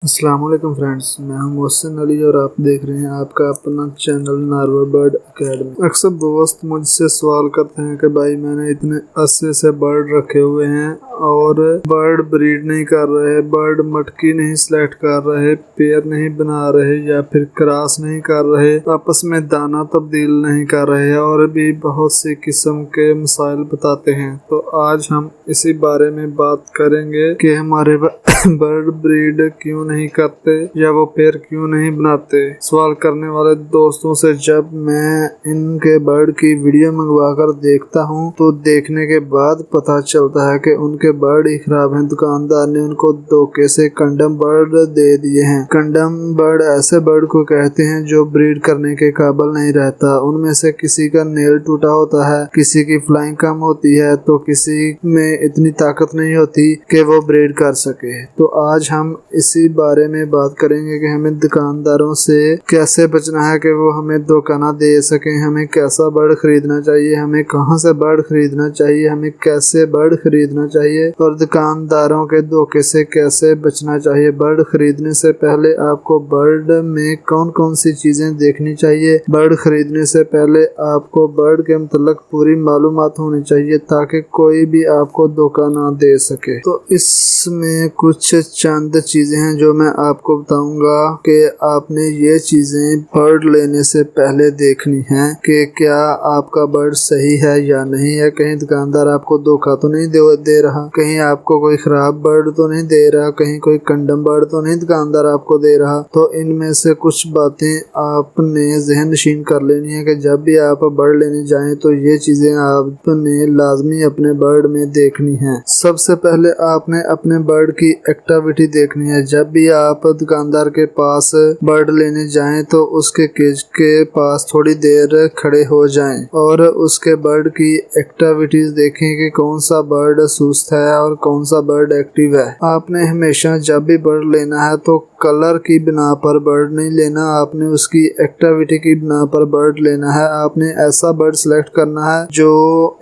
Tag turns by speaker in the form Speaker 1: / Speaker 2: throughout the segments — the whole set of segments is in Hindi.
Speaker 1: अस्सलाम वालेकुम फ्रेंड्स, मैं हूं मोहसिन अली और आप देख रहे हैं आपका अपना चैनल नारवा बर्ड अकेडमी। अक्सर दोस्त मुझसे सवाल करते हैं कि भाई मैंने इतने अरसे से बर्ड रखे हुए हैं और बर्ड ब्रीड नहीं कर रहे, बर्ड मटकी नहीं सिलेक्ट कर रहे, पेयर नहीं बना रहे या फिर क्रॉस नहीं कर रहे, आपस में दाना तब्दील नहीं कर रहे और भी बहुत सी किस्म के मसाइल बताते हैं। तो आज हम इसी बारे में बात करेंगे कि हमारे बर्ड ब्रीड क्यों नहीं करते या वो पेयर क्यों नहीं बनाते। सवाल करने वाले दोस्तों से जब मैं इनके बर्ड की वीडियो मंगवा कर देखता हूँ तो देखने के बाद पता चलता है कि उनके बर्ड ही खराब हैं। दुकानदार ने उनको धोखे से कंडम बर्ड दे दिए हैं। कंडम बर्ड ऐसे बर्ड को कहते हैं जो ब्रीड करने के काबिल नहीं रहता। उनमें से किसी का नेल टूटा होता है, किसी की फ्लाइंग कम होती है तो किसी में इतनी ताकत नहीं होती कि वो ब्रीड कर सके। तो आज हम इसी बारे में बात करेंगे कि हमें दुकानदारों से कैसे बचना है कि वो हमें धोखा ना दे सकें, हमें कैसा बर्ड खरीदना चाहिए, हमें कहां से बर्ड खरीदना चाहिए, हमें कैसे बर्ड खरीदना चाहिए और दुकानदारों के धोखे से कैसे बचना चाहिए। बर्ड खरीदने से पहले आपको बर्ड में कौन कौन सी चीजें देखनी चाहिए। बर्ड खरीदने से पहले आपको बर्ड के मतलब पूरी मालूमात होनी चाहिए ताकि कोई भी आपको धोखा ना दे सके। तो इसमें कुछ चंद चीजें हैं जो मैं आपको बताऊंगा कि आपने ये चीजें बर्ड लेने से पहले देखनी है कि क्या आपका बर्ड सही है या नहीं है। कहीं दुकानदार आपको धोखा तो नहीं दे रहा, कहीं आपको कोई खराब बर्ड तो नहीं दे रहा, कहीं कोई कंडम बर्ड तो नहीं दुकानदार आपको दे रहा। तो इनमें से कुछ बातें आपने जहन नशीन कर लेनी है कि जब भी आप बर्ड लेने जाएं तो ये चीजें आपने लाजमी अपने बर्ड में देखनी है। सबसे पहले आपने अपने बर्ड की एक्टिविटी देखनी है। जब भी आप दुकानदार के पास बर्ड लेने जाएं तो उसके केज के पास थोड़ी देर खड़े हो जाएं और उसके बर्ड की एक्टिविटीज देखें कि कौन सा बर्ड सुस्त है और कौन सा बर्ड एक्टिव है। आपने हमेशा जब भी बर्ड लेना है तो कलर की बिना पर बर्ड नहीं लेना, आपने उसकी एक्टिविटी की बिना पर बर्ड लेना है। आपने ऐसा बर्ड सिलेक्ट करना है जो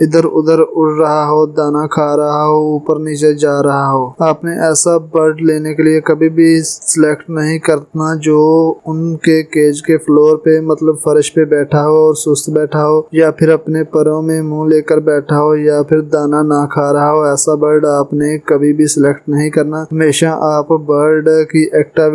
Speaker 1: इधर उधर उड़ रहा हो, दाना खा रहा हो, ऊपर नीचे जा रहा हो। आपने ऐसा बर्ड लेने के लिए कभी भी सिलेक्ट नहीं करना जो उनके केज के फ्लोर पे मतलब फर्श पे बैठा हो और सुस्त बैठा हो या फिर अपने परों में मुंह लेकर बैठा हो या फिर दाना ना खा रहा हो। ऐसा बर्ड आपने कभी भी सिलेक्ट नहीं करना। हमेशा आप बर्ड की एक्टिविटी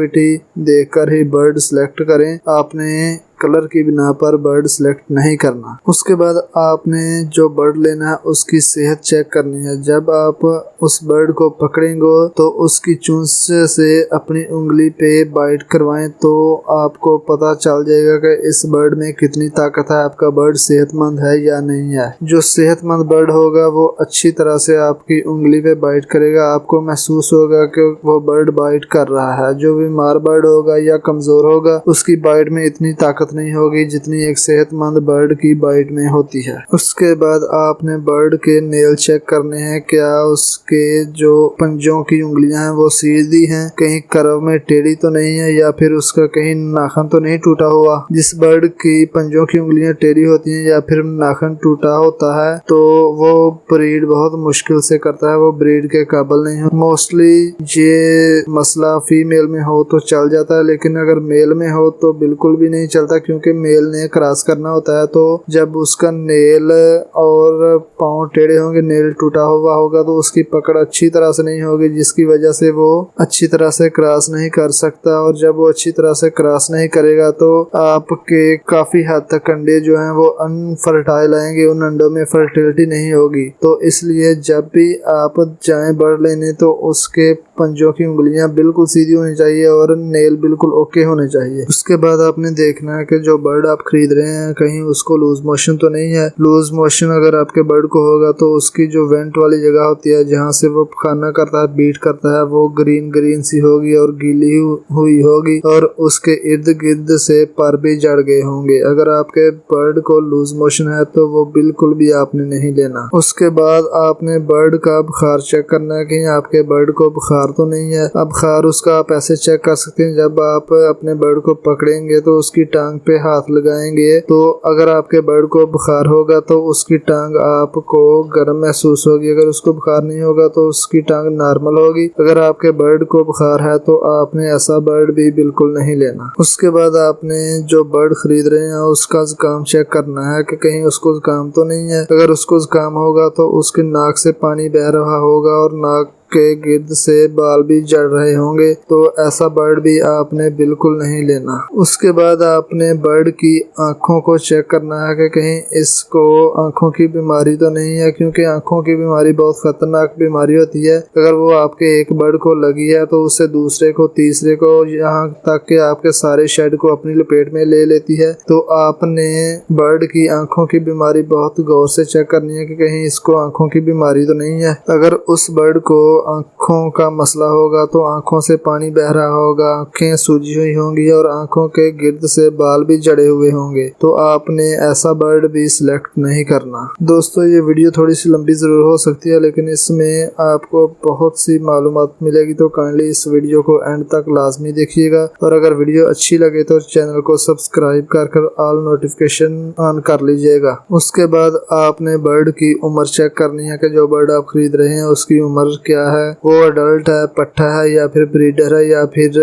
Speaker 1: देखकर ही बर्ड सिलेक्ट करें। आपने कलर की बिना पर बर्ड सिलेक्ट नहीं करना। उसके बाद आपने जो बर्ड लेना है उसकी सेहत चेक करनी है। जब आप उस बर्ड को पकड़ेंगे तो उसकी चूंच से अपनी उंगली पे बाइट करवाएं तो आपको पता चल जाएगा कि इस बर्ड में कितनी ताकत है, आपका बर्ड सेहतमंद है या नहीं है। जो सेहतमंद बर्ड होगा वो अच्छी तरह से आपकी उंगली पे बाइट करेगा, आपको महसूस होगा कि वो बर्ड बाइट कर रहा है। जो बीमार बर्ड होगा या कमजोर होगा उसकी बाइट में इतनी ताकत नहीं होगी जितनी एक सेहतमंद बर्ड की बाइट में होती है। उसके बाद आपने बर्ड के नेल चेक करने हैं, क्या उसके जो पंजों की उंगलियां हैं वो सीधी हैं, कहीं कर्व में टेढ़ी तो नहीं है या फिर उसका कहीं नाखून तो नहीं टूटा हुआ। जिस बर्ड की पंजों की उंगलियां टेढ़ी होती हैं या फिर नाखून टूटा होता है तो वो ब्रीड बहुत मुश्किल से करता है, वो ब्रीड के काबिल नहीं हो। मोस्टली ये मसला फीमेल में हो तो चल जाता है, लेकिन अगर मेल में हो तो बिल्कुल भी नहीं चलता क्योंकि मेल ने क्रॉस करना होता है। तो जब उसका नेल और पाँव टेढ़े होंगे, नेल टूटा हुआ होगा तो उसकी पकड़ अच्छी तरह से नहीं होगी जिसकी वजह से वो अच्छी तरह से क्रॉस नहीं कर सकता। और जब वो अच्छी तरह से क्रॉस नहीं करेगा तो आपके काफी हद तक अंडे जो हैं वो अनफर्टाइल आएंगे, उन अंडों में फर्टिलिटी नहीं होगी। तो इसलिए जब भी आप जाएं बर्ड लेने तो उसके पंजों की उंगलियां बिल्कुल सीधी होनी चाहिए और नेल बिल्कुल ओके होने चाहिए। उसके बाद आपने देखना है कि जो बर्ड आप खरीद रहे हैं कहीं उसको लूज मोशन तो नहीं है। लूज मोशन अगर आपके बर्ड को होगा तो उसकी जो वेंट वाली जगह होती है जहाँ से वो खाना करता है, बीट करता है, वो ग्रीन ग्रीन सी होगी और गीली हुई होगी और उसके इर्द गिर्द से पर भी जड़ गए होंगे। अगर आपके बर्ड को लूज मोशन है तो वो बिल्कुल भी आपने नहीं लेना। उसके बाद आपने बर्ड का बुखार चेक करना है कि आपके बर्ड को बुखार तो नहीं है। अब बुखार उसका आप ऐसे चेक कर सकते हैं, जब आप अपने बर्ड को पकड़ेंगे तो उसकी टांग टांग पे हाथ लगाएंगे तो अगर आपके बर्ड को बुखार होगा तो उसकी टांग आपको गर्म महसूस होगी, अगर उसको बुखार नहीं होगा तो उसकी टांग नॉर्मल होगी। अगर आपके बर्ड को बुखार है तो आपने ऐसा बर्ड भी बिल्कुल नहीं लेना। उसके बाद आपने जो बर्ड खरीद रहे हैं उसका जुकाम चेक करना है कि कहीं उसको जुकाम तो नहीं है। अगर उसको जुकाम होगा तो उसकी नाक से पानी बह रहा होगा और नाक के गिर्द से बाल भी जड़ रहे होंगे, तो ऐसा बर्ड भी आपने बिल्कुल नहीं लेना। उसके बाद आपने बर्ड की आंखों को चेक करना है कि कहीं इसको आंखों की बीमारी तो नहीं है, क्योंकि आंखों की बीमारी बहुत खतरनाक बीमारी होती है। अगर वो आपके एक बर्ड को लगी है तो उससे दूसरे को, तीसरे को, यहाँ तक कि आपके सारे शेड को अपनी लपेट में ले लेती है। तो आपने बर्ड की आंखों की बीमारी बहुत गौर से चेक करनी है कि कहीं इसको आंखों की बीमारी तो नहीं है। अगर उस बर्ड को आंखों का मसला होगा तो आंखों से पानी बह रहा होगा, आंखें सूजी हुई होंगी और आंखों के गिर्द से बाल भी जड़े हुए होंगे, तो आपने ऐसा बर्ड भी सिलेक्ट नहीं करना। दोस्तों ये वीडियो थोड़ी सी लंबी जरूर हो सकती है, लेकिन इसमें आपको बहुत सी मालूमात मिलेगी, तो काइंडली इस वीडियो को एंड तक लाजमी देखिएगा। और अगर वीडियो अच्छी लगे तो चैनल को सब्सक्राइब कर ऑल नोटिफिकेशन ऑन कर लीजिएगा। उसके बाद आपने बर्ड की उम्र चेक करनी है कि जो बर्ड आप खरीद रहे हैं उसकी उम्र क्या है, वो अडल्ट है, पट्ठा है या फिर ब्रीडर है या फिर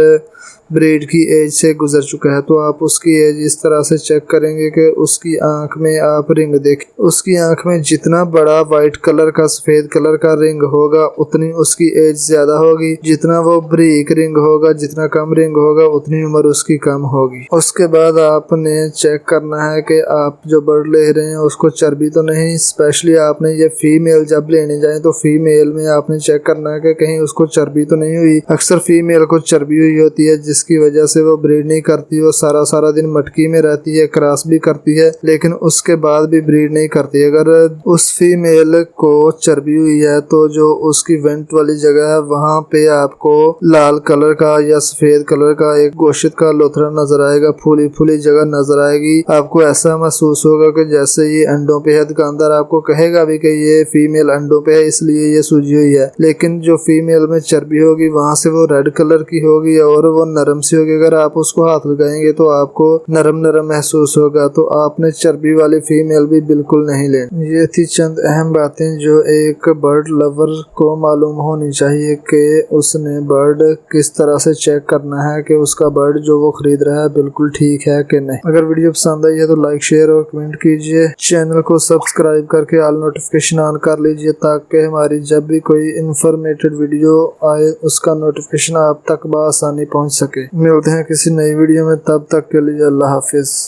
Speaker 1: ब्रीड की एज से गुजर चुका है। तो आप उसकी एज इस तरह से चेक करेंगे कि उसकी आंख में आप रिंग देखें। उसकी आंख में जितना बड़ा वाइट कलर का, सफेद कलर का रिंग होगा उतनी उसकी एज ज्यादा होगी। जितना वो ब्रीक रिंग होगा, जितना कम रिंग होगा उतनी उम्र उसकी कम होगी। उसके बाद आपने चेक करना है कि आप जो बर्ड ले रहे हैं उसको चर्बी तो नहीं। स्पेशली आपने ये फीमेल जब लेने जाए तो फीमेल में आपने चेक करना है कि कहीं उसको चर्बी तो नहीं हुई। अक्सर फीमेल को चर्बी हुई होती है जिसकी वजह से वो ब्रीड नहीं करती, वो सारा सारा दिन मटकी में रहती है, क्रॉस भी करती है लेकिन उसके बाद भी ब्रीड नहीं करती। अगर उस फीमेल को चर्बी हुई है तो जो उसकी वेंट वाली जगह है वहां पे आपको लाल कलर का या सफेद कलर का एक गोश्त का लोथरा नजर आएगा, फूली फूली जगह नजर आएगी। आपको ऐसा महसूस होगा कि जैसे ये अंडों पे है। दुकानदार आपको कहेगा भी कि ये फीमेल अंडों पे है इसलिए ये सूजी हुई है, लेकिन जो फीमेल में चर्बी होगी वहां से वो रेड कलर की होगी और वो नरम सी होगी। अगर आप उसको हाथ लगाएंगे तो आपको नरम नरम महसूस होगा। तो आपने चर्बी वाली फीमेल भी बिल्कुल नहीं लेनी। ये थी चंद अहम बातें जो एक बर्ड लवर को मालूम होनी चाहिए कि उसने बर्ड किस तरह से चेक करना है कि उसका बर्ड जो वो खरीद रहा है बिल्कुल ठीक है कि नहीं। अगर वीडियो पसंद आई है तो लाइक, शेयर और कमेंट कीजिए। चैनल को सब्सक्राइब करके ऑल नोटिफिकेशन ऑन कर लीजिए ताकि हमारी जब भी कोई इंफॉर्मेटिव वीडियो आए उसका नोटिफिकेशन आप तक बआसानी पहुंच सके। मिलते हैं किसी नई वीडियो में, तब तक के लिए अल्लाह हाफिज।